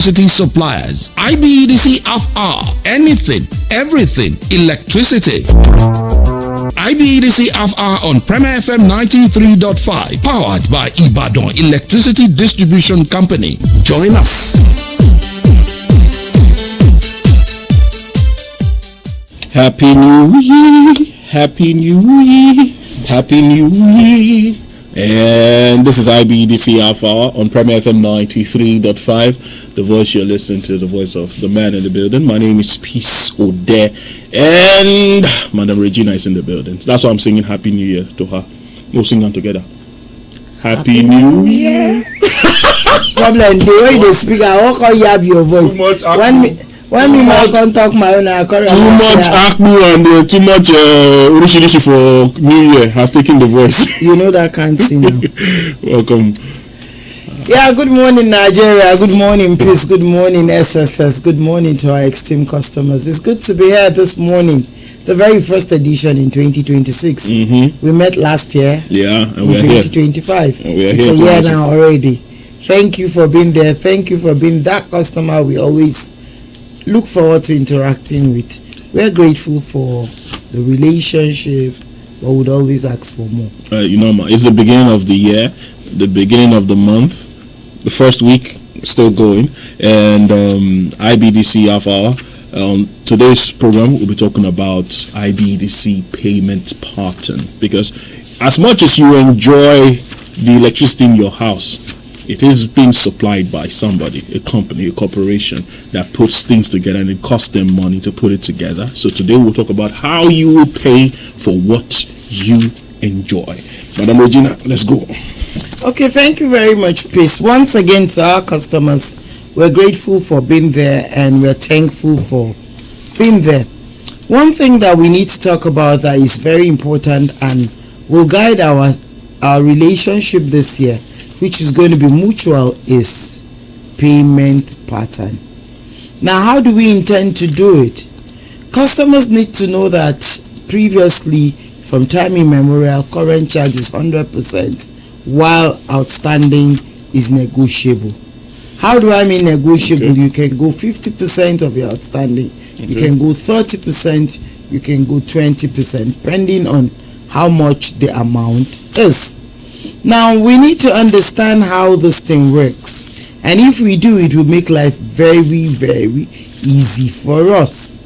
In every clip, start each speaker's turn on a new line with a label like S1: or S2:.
S1: electricity suppliers. IBEDC FR. Anything, everything, electricity. IBEDC FR on Premier FM 93.5. Powered by Ibadan Electricity Distribution Company. Join us.
S2: Happy New Year, Happy New Year, Happy New Year. And this is IBEDC Alpha on Premier FM 93.5. The voice you're listening to is the voice of the man in the building. My name is Peace Ode, and Madam Regina is in the building. That's why I'm singing Happy New Year to her. We'll sing them together. Happy New Year.
S3: Problem, the way they speak, I won't call you up your voice. When me can talk my own, I call
S2: too much acme and too much Urushidishi for New Year has taken the voice.
S3: You know that can't sing now.
S2: Welcome.
S3: Yeah, good morning Nigeria, good morning Peace, good morning SSS, good morning to our esteemed customers. It's good to be here this morning, the very first edition in 2026. We met last year.
S2: Yeah, and
S3: we're 2025.
S2: Here.
S3: It's a year now already. Thank you for being there. Thank you for being that customer we always look forward to interacting with. We're grateful for the relationship, but would always ask for more.
S2: It's the beginning of the year, the beginning of the month, the first week still going, and IBEDC Alpha. Today's program we'll be talking about IBEDC payment pattern, because as much as you enjoy the electricity in your house, it is being supplied by somebody, a company, a corporation that puts things together, and it costs them money to put it together. So today we'll talk about how you will pay for what you enjoy. Madam Regina, let's go.
S3: Okay, thank you very much, Peace. Once again to our customers, we're grateful for being there and we're thankful for being there. One thing that we need to talk about that is very important and will guide our relationship this year, which is going to be mutual, is payment pattern. Now, how do we intend to do it? Customers need to know that previously, from time immemorial, current charge is 100%, while outstanding is negotiable. How do I mean negotiable? Okay. You can go 50% of your outstanding, you can go 30%, you can go 20%, depending on how much the amount is. Now, we need to understand how this thing works. And if we do, it will make life very, very easy for us.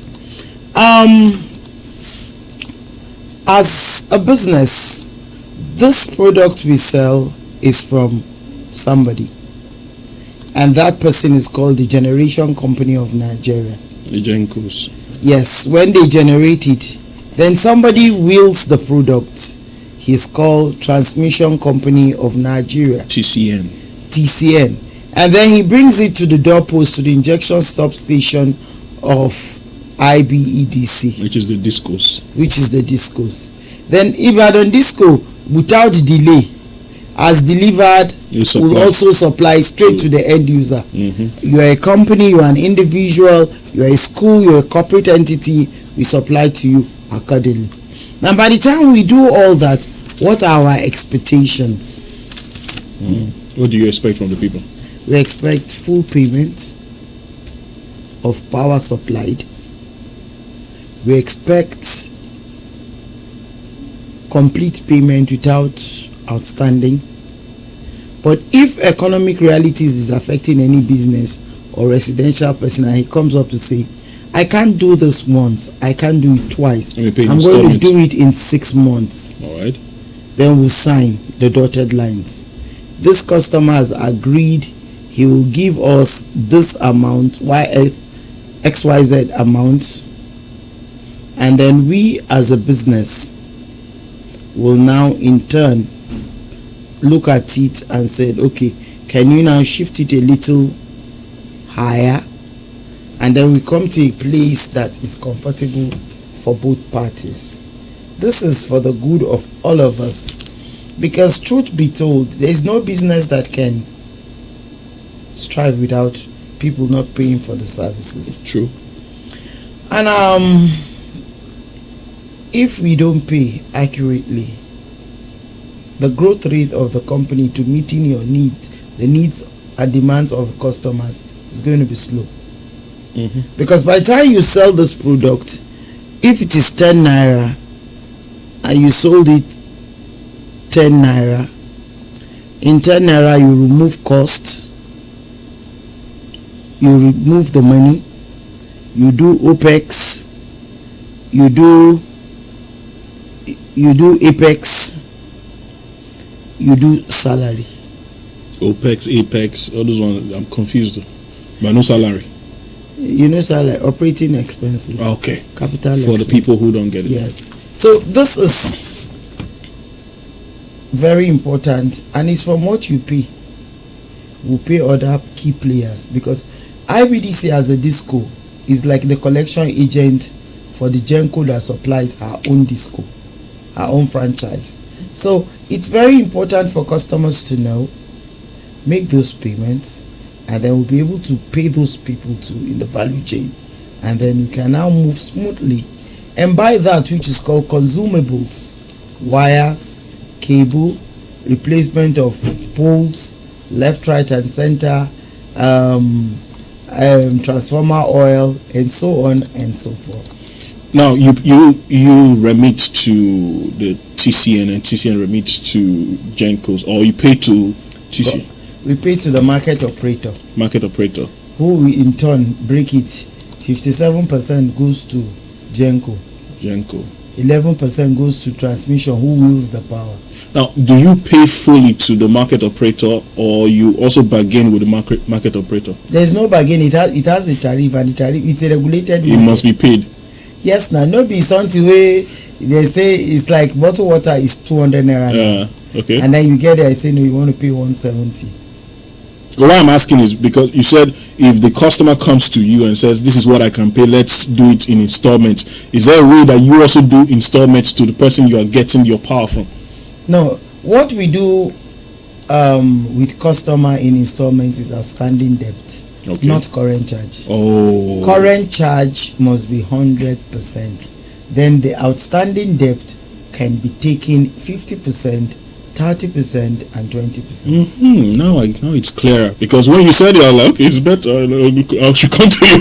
S3: As a business, this product we sell is from somebody. And that person is called the Generation Company of Nigeria.
S2: The Gencos.
S3: Yes, when they generate it, then somebody wheels the product. He's called Transmission Company of Nigeria.
S2: TCN.
S3: And then he brings it to the doorpost, to the injection stop station of IBEDC.
S2: Which is the discos.
S3: Then Ibadan Disco, without delay, as delivered, will also supply straight to the end user. You are a company, you are an individual, you are a school, you are a corporate entity, we supply to you accordingly. Now, by the time we do all that, what are our expectations?
S2: What do you expect from the people?
S3: We expect full payment of power supplied. We expect complete payment without outstanding. But if economic realities is affecting any business or residential person and he comes up to say, I can't do this once, I can't do it twice, I'm going to do it in 6 months.
S2: All right.
S3: Then we'll sign the dotted lines. This customer has agreed he will give us this amount, XYZ amount, and then we as a business will now in turn look at it and said, okay, can you now shift it a little higher? And then we come to a place that is comfortable for both parties. This is for the good of all of us, because truth be told, there is no business that can strive without people not paying for the services.
S2: True.
S3: And if we don't pay accurately, the growth rate of the company to meeting your needs, the needs and demands of customers it's going to be slow.
S2: Mhm.
S3: Because by the time you sell this product, if it is 10 naira and you sold it 10 naira, in 10 naira you remove cost, you remove the money, you do OPEX, you do APEX, you do salary.
S2: OPEX, APEX, all those ones. I'm confused. But no salary.
S3: You know, salary, operating expenses.
S2: Okay.
S3: Capital
S2: For the
S3: expenses.
S2: people who don't get it.
S3: Yes. So this is very important, and it's from what you pay. We pay other key players, because IBDC as a disco is like the collection agent for the Genco that supplies our own disco, our own franchise. So it's very important for customers to know, make those payments, and then we'll be able to pay those people too in the value chain, and then we can now move smoothly and buy that which is called consumables, wires, cable, replacement of poles, left, right and center, transformer oil, and so on and so forth.
S2: Now you remit to the TCN and TCN remits to Gencos, or you pay to TCN?
S3: We pay to the market operator, who we in turn break it. 57% goes to Genco. 11% goes to transmission, who wields the power.
S2: Now, do you pay fully to the market operator, or you also bargain with the market operator?
S3: There's no bargain. It has a tariff, and the tariff is a regulated.
S2: It must be paid.
S3: Yes, now no be something where they say it's like bottled water is 200 naira.
S2: Okay.
S3: And then you get there, I say no, you want to pay 170.
S2: Why I'm asking is because you said if the customer comes to you and says, this is what I can pay, let's do it in installments. Is there a way that you also do installments to the person you are getting your power from?
S3: No, what we do with customer in installments is outstanding debt, not current charge.
S2: Oh.
S3: Current charge must be 100%. Then the outstanding debt can be taken 50%, 30% and 20%.
S2: Now it's clearer, because when you said it, I was like, okay, it's better. I should come to your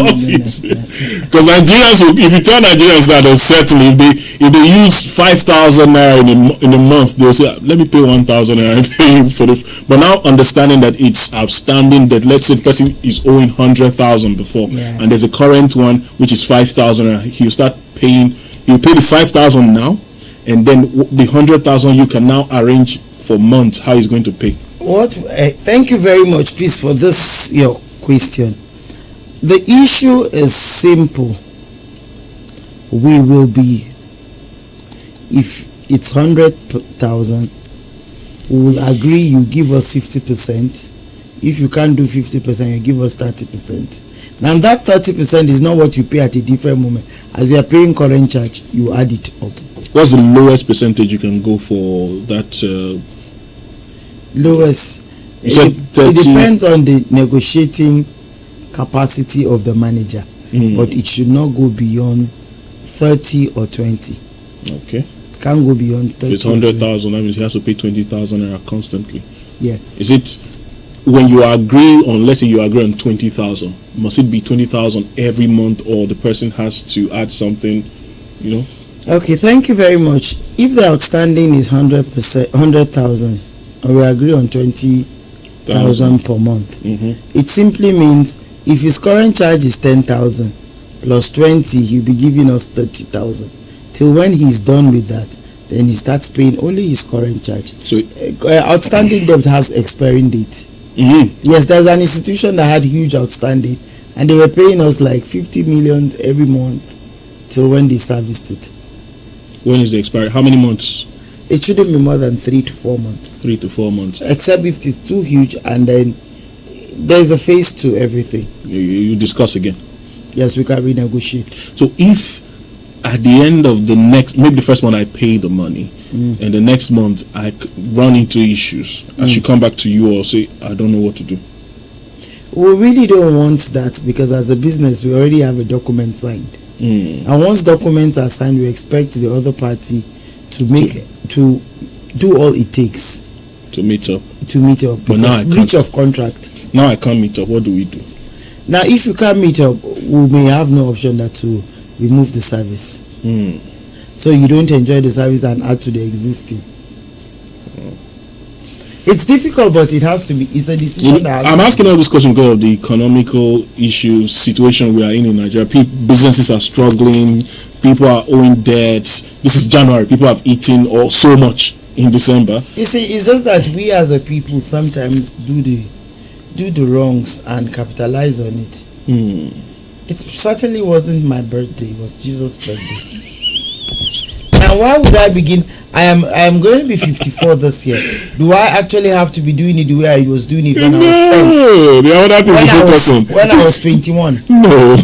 S2: office. Because Nigerians, if you tell Nigerians that, certainly if they use 5,000 naira in a month, they'll say, let me pay 1,000 naira and pay you for the. But now understanding that it's outstanding, that let's say the person is owing 100,000 before, and there's a current one which is 5,000, he'll start paying. He'll pay the 5,000 now. And then the 100,000 you can now arrange for months how he's going to pay.
S3: Thank you very much, please, for this your question. The issue is simple. We will be, if it's 100,000, we will agree you give us 50%. If you can't do 50%, you give us 30%. Now that 30% is not what you pay at a different moment. As you are paying current charge, you add it up.
S2: What's the lowest percentage you can go for that?
S3: Lowest. It depends on the negotiating capacity of the manager, but it should not go beyond 30 or 20.
S2: Okay.
S3: Can't go beyond 30.
S2: It's 100,000. That means he has to pay 20,000 constantly.
S3: Yes.
S2: Is it when you agree on? Let's say you agree on 20,000. Must it be 20,000 every month, or the person has to add something? You know.
S3: Okay, thank you very much. If the outstanding is 100,000, and we agree on 20,000 per month, it simply means if his current charge is 10,000 plus 20, he'll be giving us 30,000. Till when he's done with that, then he starts paying only his current charge. So outstanding debt has expiring date. Yes, there's an institution that had huge outstanding, and they were paying us like 50 million every month till when they serviced it.
S2: When is the expiry? How many months?
S3: It shouldn't be more than 3 to 4 months. 3 to 4 months. Except if it's too huge, and then there's a phase to everything.
S2: You discuss again.
S3: Yes, we can renegotiate.
S2: So if at the end of the next, maybe the first month I pay the money, and the next month I run into issues, I should come back to you or say, I don't know what to do.
S3: We really don't want that, because as a business, we already have a document signed. And once documents are signed, we expect the other party to do all it takes
S2: to meet up.
S3: But now breach of contract.
S2: Now I can't meet up. What do we do?
S3: Now, if you can't meet up, we may have no option that to remove the service. So you don't enjoy the service and add to the existing. It's difficult, but it has to be. It's a decision that has
S2: I'm asking all this question because of the economical issue situation we are in Nigeria. Businesses are struggling. People are owing debts. This is January. People have eaten so much in December.
S3: You see, it's just that we as a people sometimes do the wrongs and capitalize on it. It certainly wasn't my birthday. It was Jesus' birthday. And why would I begin? I am going to be 54 this year. Do I actually have to be doing it the way I was doing it when I was 10? When I was 21.
S2: No.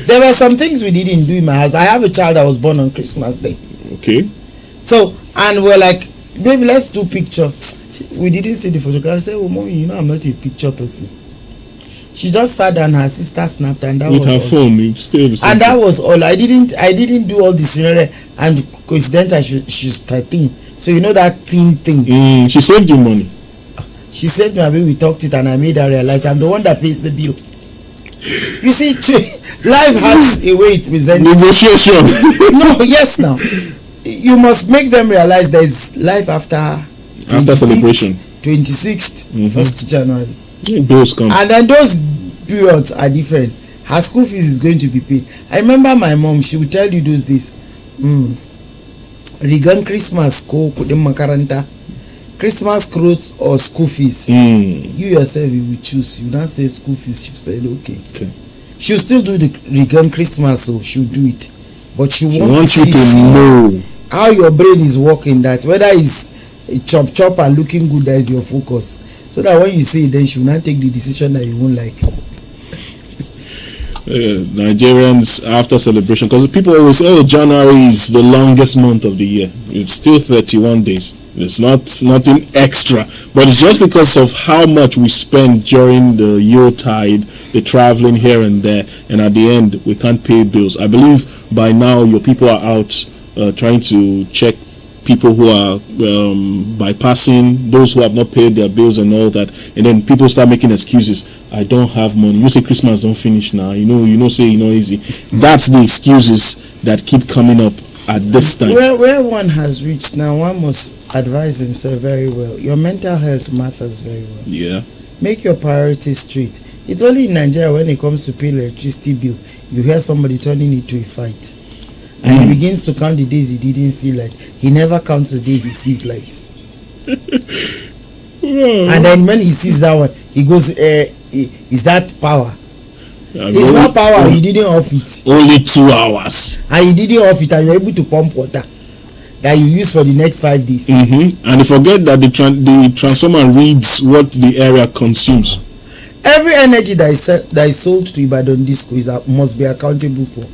S3: There were some things we didn't do in my house. I have a child that was born on Christmas Day.
S2: Okay.
S3: So, and we're like, baby, let's do picture. We didn't see the photograph. I said, oh, mommy, you know I'm not a picture person. She just sat down, her sister snapped, and that
S2: with
S3: was
S2: her
S3: all.
S2: phone. It's still the same.
S3: And that was all. I didn't do all the scenario, and coincidentally she's 13. So you know that thing.
S2: She saved you money.
S3: She saved me. I mean, we talked it, and I made her realize I'm the one that pays the bill. You see, life has a way it presents.
S2: Negotiation.
S3: No, yes, now you must make them realize there is life after
S2: celebration.
S3: 26th, 1st January.
S2: Bills come.
S3: And then those periods are different. Her school fees is going to be paid. I remember my mom, she would tell you those days, Regan Christmas, Christmas clothes or school fees. You yourself, you will choose. You don't say school fees. She said, okay. She'll still do the Regan Christmas, so she'll do it. But she wants
S2: you to know
S3: how your brain is working, that whether it's a chop and looking good, that is your focus. So that when you say it, then she will not take the decision that you won't like.
S2: Nigerians after celebration, because people always say, January is the longest month of the year. It's still 31 days. It's nothing extra, but it's just because of how much we spend during the Yuletide, the traveling here and there, and at the end we can't pay bills. I believe by now your people are out trying to check people who are bypassing, those who have not paid their bills and all that, and then people start making excuses. I don't have money. You say Christmas don't finish now. Say easy. That's the excuses that keep coming up at this time.
S3: Where one has reached now, one must advise himself very well. Your mental health matters very well.
S2: Yeah.
S3: Make your priorities straight. It's only in Nigeria when it comes to pay electricity bill, you hear somebody turning it to a fight. And he begins to count the days he didn't see light. He never counts the day he sees light. And then when he sees that one, he goes, is that power? It's not power, you didn't off it.
S2: Only 2 hours.
S3: And you didn't off it, and you're able to pump water that you use for the next 5 days.
S2: And you forget that the transformer reads what the area consumes.
S3: Every energy that is sold to Ibadan Disco must be accountable for.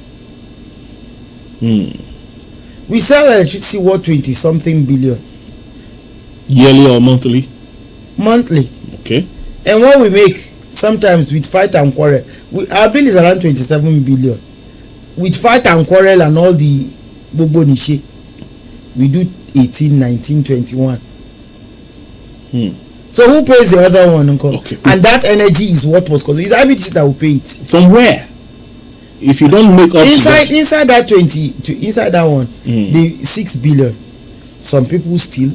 S3: We sell electricity worth 20-something billion.
S2: Yearly or monthly?
S3: Monthly.
S2: Okay.
S3: And what we make, sometimes with fight and quarrel, our bill is around 27 billion. With fight and quarrel and all the bobo niche, we do 18, 19, 21. So who pays the other one, Uncle?
S2: Okay.
S3: And that energy is what was called. It's IBTC that will pay it.
S2: From where? If you don't make up
S3: inside that 20 to inside that one, the 6 billion. Some people steal.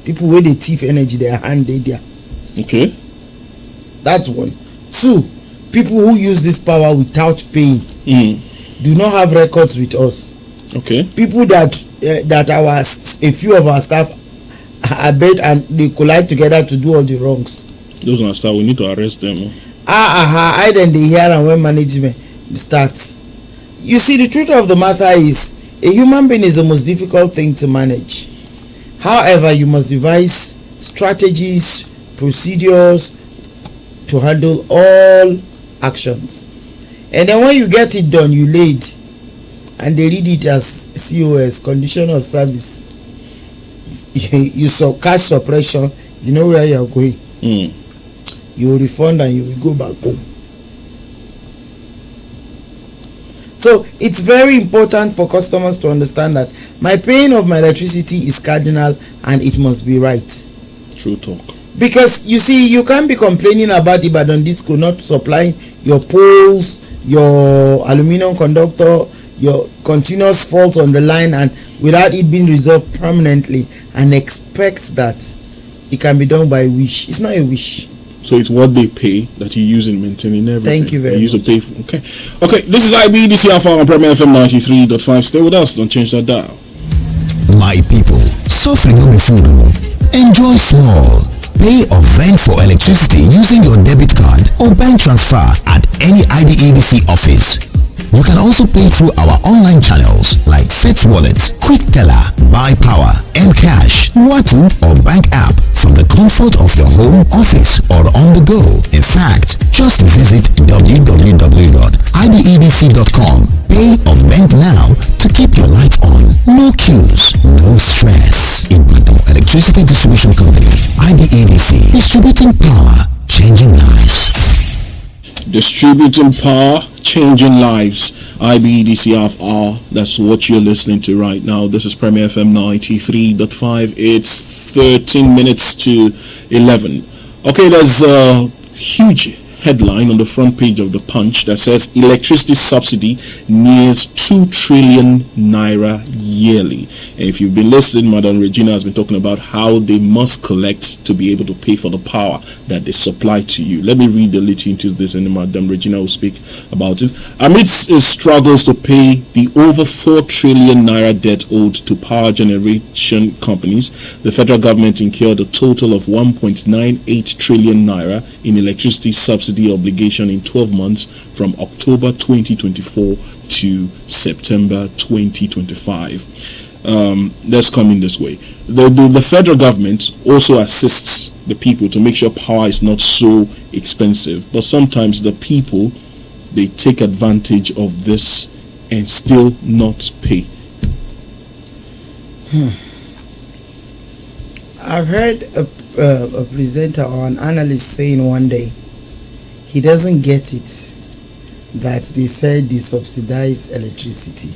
S3: People where they thief energy, their hand they there.
S2: Okay.
S3: That's one. 2, people who use this power without paying do not have records with us.
S2: Okay.
S3: People that a few of our staff I bet and they collide together to do all the wrongs.
S2: Those are staff, we need to arrest them.
S3: I then they hear and when management starts. You see, the truth of the matter is a human being is the most difficult thing to manage. However, you must devise strategies, procedures to handle all actions. And then when you get it done, you lay it. And they read it as COS, condition of service. You saw cash suppression, you know where you are going. You will refund and you will go back home. So it's very important for customers to understand that my paying of my electricity is cardinal and it must be right.
S2: True talk.
S3: Because you see, you can't be complaining about Ibadan Disco not supplying your poles, your aluminum conductor, your continuous faults on the line, and without it being resolved permanently, and expect that it can be done by wish. It's not a wish.
S2: So it's what they pay that you use in maintaining everything.
S3: Thank you very much.
S2: Okay, this is IBEDC Alpha on Premier FM 93.5. Stay with us, don't change that dial.
S4: My people, suffering no be food. Enjoy small. Pay or rent for electricity using your debit card or bank transfer at any IBEDC office. You can also pay through our online channels like Fetch Wallet, Quick Teller, Buy Power, Mcash, Watu, or bank app from the comfort of your home, office, or on the go. In fact, just visit www.ibedc.com. Pay or rent now to keep your light on. No queues, no stress. Ibadan Electricity Distribution Company, IBEDC, distributing power, changing lives.
S2: Distributing power, changing lives. IBEDC FR. That's what you're listening to right now. This is Premier FM 93.5. It's 13 minutes to 11. Okay, there's a huge headline on the front page of the Punch that says electricity subsidy nears 2 trillion naira yearly. And if you've been listening, Madam Regina has been talking about how they must collect to be able to pay for the power that they supply to you. Let me read a little into this, and Madam Regina will speak about it. Amidst its struggles to pay the over 4 trillion naira debt owed to power generation companies, the federal government incurred a total of 1.98 trillion naira in electricity subsidy obligation in 12 months from October 2024 to September 2025. Let's come in this way. The federal government also assists the people to make sure power is not so expensive, but sometimes the people, they take advantage of this and still not pay.
S3: I've heard a presenter or an analyst saying one day he doesn't get it that they said they subsidize electricity.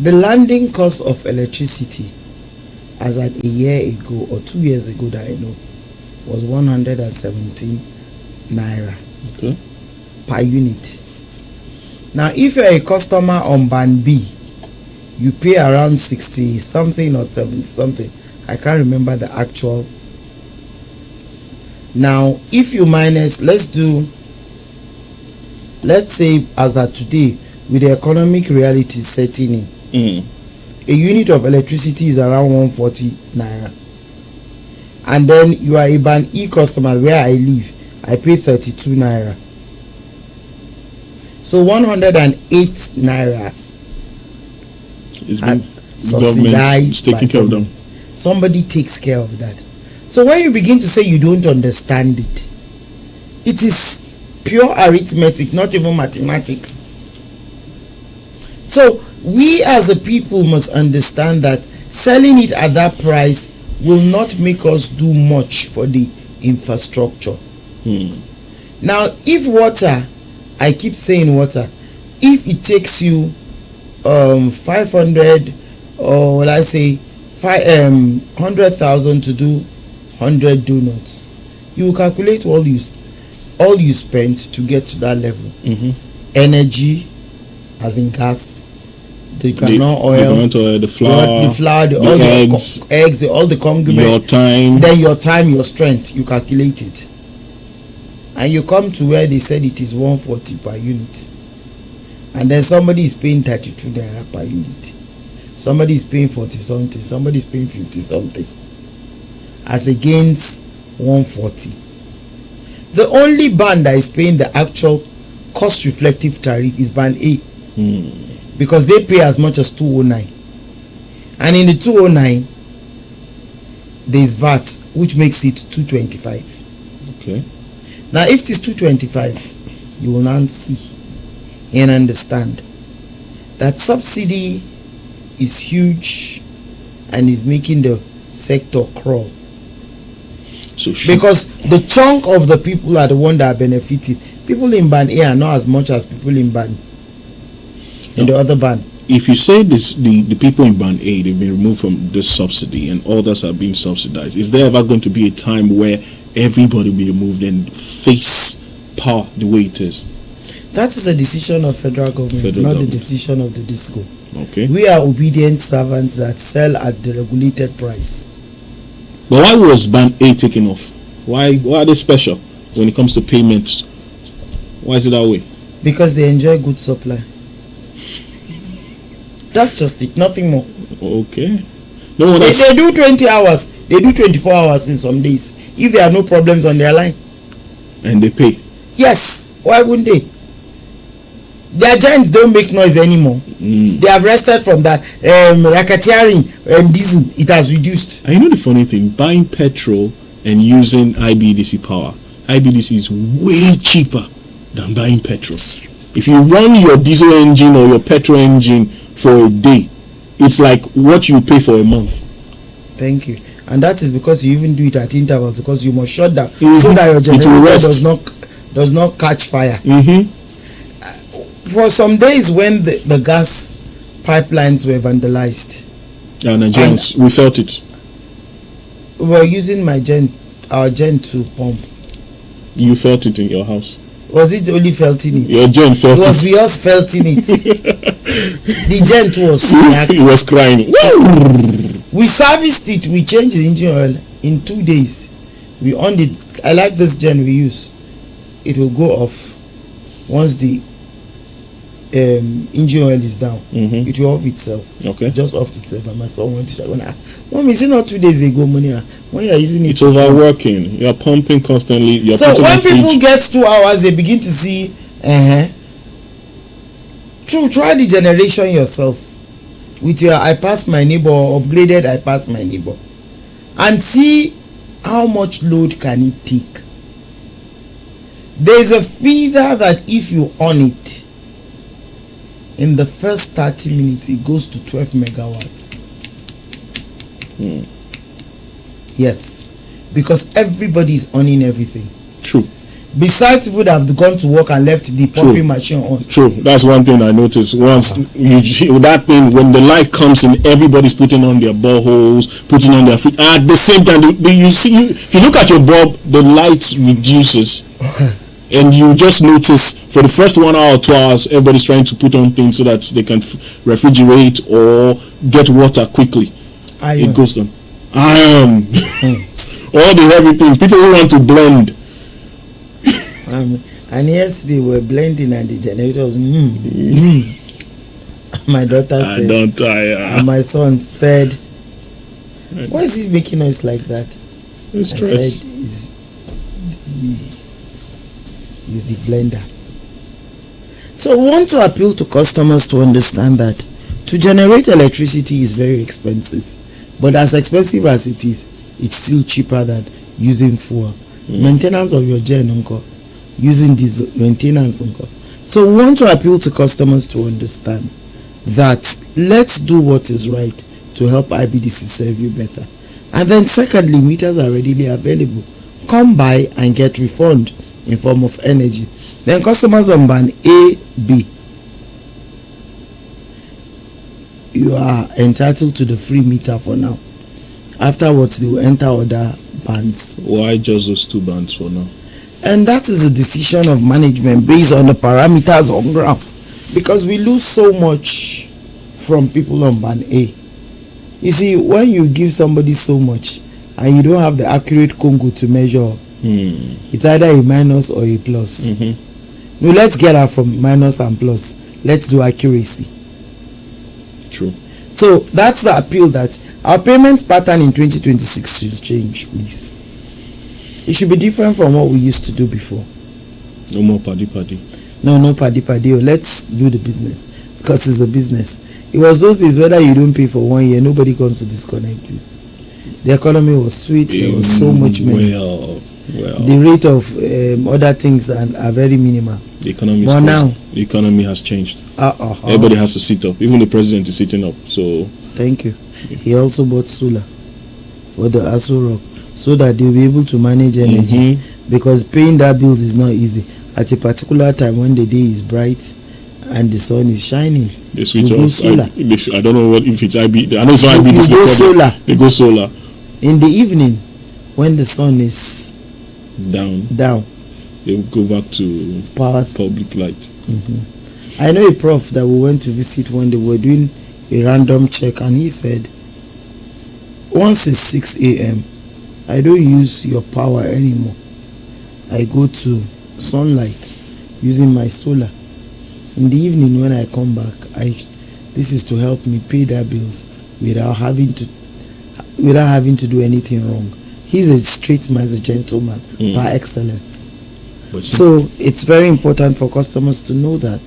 S3: The landing cost of electricity as at a year ago or 2 years ago that I know was 117 naira per unit. Now if you're a customer on band B, you pay around 60 something or 70 something. I can't remember the actual. Now if you minus, let's say as at today, with the economic reality setting in, a unit of electricity is around 140 naira, and then you are a band E customer. Where I live, I pay 32 naira, so 108 naira subsidized
S2: taking care of them.
S3: Somebody takes care of that. So when you begin to say you don't understand it, it is pure arithmetic, not even mathematics. So we as a people must understand that selling it at that price will not make us do much for the infrastructure. Now if water, I keep saying water, if it takes you 500 or will I say 100,000 to do 100 donuts, you will calculate all you spent to get to that level. Energy, as in gas, the groundnut oil, the flour, all eggs, all the condiments,
S2: your time,
S3: then your time, your strength, you calculate it, and you come to where they said it is 140 per unit, and then somebody is paying 32 naira per unit, somebody is paying 40 something, somebody is paying 50 something, as against 140. The only band that is paying the actual cost reflective tariff is band A, because they pay as much as 209, and in the 209 there is VAT, which makes it 225.
S2: Okay.
S3: Now if it is 225, you will now see and understand that subsidy is huge and is making the sector crawl.
S2: So
S3: because the chunk of the people are the one that are benefiting. People in band A are not as much as people in the other band.
S2: if you say this, the people in Band A, they've been removed from this subsidy and others are being subsidized, is there ever going to be a time where everybody will be removed and face power the way it is?
S3: That is a decision of federal government, not the decision of the DISCO.
S2: Okay.
S3: We are obedient servants that sell at the regulated price.
S2: But why was Band A taken off? Why are they special when it comes to payments? Why is it that way?
S3: Because they enjoy good supply. That's just it, nothing more.
S2: Okay. No one else.
S3: They do 20 hours, they do 24 hours in some days, if there are no problems on their line.
S2: And they pay.
S3: Yes, why wouldn't they? Their giants don't make noise anymore. They have rested from that. Racketeering and diesel, it has reduced.
S2: And you know the funny thing, buying petrol and using IBDC power, IBDC is way cheaper than buying petrol. If you run your diesel engine or your petrol engine for a day, it's like what you pay for a month.
S3: Thank you. And that is because you even do it at intervals, because you must shut down
S2: Mm-hmm.
S3: so that your
S2: It will
S3: generator
S2: rest.
S3: does not catch fire.
S2: Mm-hmm.
S3: For some days when the gas pipelines were vandalized,
S2: Yeah, Nigerians, we felt it.
S3: we were using our gen to pump.
S2: You felt it in your house.
S3: Was it only felt in it?
S2: Your gen felt
S3: It was
S2: it.
S3: we us felt in it. The gen too was reacting.
S2: He was crying.
S3: We serviced it, we changed the engine oil in 2 days. We on it. I like this gen we use. It will go off once the engine oil is down.
S2: Mm-hmm.
S3: It will off itself.
S2: Okay.
S3: Just off itself. And my son went to check. Mom, is it not 2 days ago, Monia? When you are using it,
S2: It's overworking. You're pumping constantly. You're
S3: so
S2: putting
S3: when
S2: in
S3: people
S2: fridge.
S3: get 2 hours, they begin to see. True, try the generation yourself with your I pass my neighbor or upgraded I pass my neighbor, and see how much load can it take. There is a feeder that if you on it, in the first 30 minutes it goes to 12 megawatts. Yes, because everybody is owning everything.
S2: True.
S3: Besides people that have gone to work and left the pumping machine on.
S2: True. That's one thing I noticed. Once that thing, when the light comes in, everybody's putting on their boreholes, putting on their feet. At the same time, if you look at your bulb, the light reduces, and you just notice for the first 1 hour or 2 hours, everybody's trying to put on things so that they can refrigerate or get water quickly.
S3: Iron.
S2: It goes down. Iron. All the heavy things. People who want to blend.
S3: And yesterday we were blending and the generator was My daughter
S2: I
S3: said,
S2: don't tire.
S3: and my son said, why is he making noise like that?
S2: It's
S3: I
S2: stress.
S3: said, it's the blender. So we want to appeal to customers to understand that to generate electricity is very expensive, but as expensive as it is, it's still cheaper than using fuel. Maintenance of your gen, uncle, using diesel, maintenance, uncle. So we want to appeal to customers to understand that let's do what is right to help IBDC serve you better. And then secondly, meters are readily available. Come by and get refund in form of energy. Then customers on band A, B, you are entitled to the free meter for now. Afterwards, they will enter other bands.
S2: Why just those 2 bands for now?
S3: And that is a decision of management based on the parameters on ground. Because we lose so much from people on band A. You see, when you give somebody so much and you don't have the accurate Congo to measure, it's either a minus or a plus. No, let's get out from minus and plus. Let's do accuracy.
S2: True.
S3: So that's the appeal, that our payment pattern in 2026 should change, please. It should be different from what we used to do before.
S2: No more paddy.
S3: No paddy. Let's do the business, because it's a business. It was those days, whether you don't pay for 1 year, nobody comes to disconnect you. The economy was sweet. There was so much money.
S2: Well.
S3: The rate of other things are very minimal.
S2: The economy.
S3: But now,
S2: the economy has changed. Everybody has to sit up. Even the president is sitting up. So.
S3: Thank you. He also bought solar for the Aso Rock so that they'll be able to manage energy. Because paying that bills is not easy. At a particular time when the day is bright and the sun is shining,
S2: They switch
S3: you go
S2: off.
S3: solar.
S2: I don't know what if it's IB. I know it's
S3: You
S2: IBDC.
S3: go solar.
S2: They go solar.
S3: In the evening, when the sun is
S2: Down.
S3: down,
S2: They will go back to
S3: power.
S2: public light.
S3: I know a prof that we went to visit when they were doing a random check, and he said, once it's 6 a.m., I don't use your power anymore. I go to sunlight using my solar. In the evening when I come back, this is to help me pay their bills without having to do anything wrong. He's a straight man, a gentleman by excellence. So it's very important for customers to know that,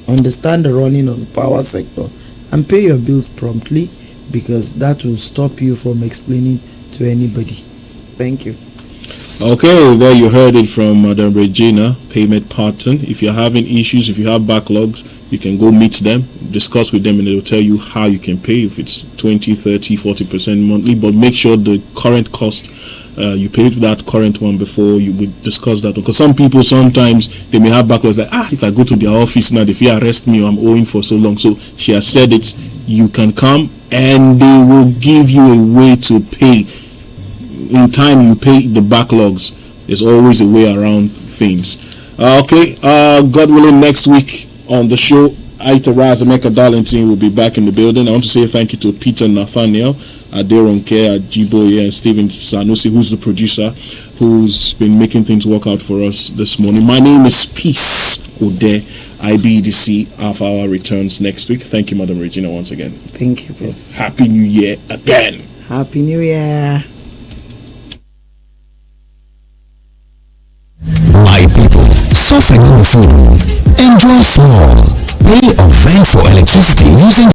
S3: understand the running of the power sector, and pay your bills promptly, because that will stop you from explaining to anybody. Thank you.
S2: Okay, there you heard it from Madam Regina, payment pattern. If you're having issues, if you have backlogs, you can go meet them, discuss with them, and they'll tell you how you can pay, if it's 20, 30, 40% monthly. But make sure the current cost, you paid that current one before you would discuss that. Because some people, sometimes they may have backlogs like, if I go to their office now, if you arrest me, I'm owing for so long. So she has said it, you can come and they will give you a way to pay. In time you pay the backlogs. There's always a way around things. God willing, next week on the show, Aita Razameka Darlington will be back in the building. I want to say thank you to Peter Nathaniel, Aderonke, Ajiboye, and Stephen Sanusi, who's the producer, who's been making things work out for us this morning. My name is Peace Ode. IBDC Half Hour returns next week. Thank you, Madam Regina, once again.
S3: Thank you, Peace.
S2: Happy New Year again.
S3: Happy New Year.
S4: My people, suffering on the food. Enjoy small. Pay or rent for electricity using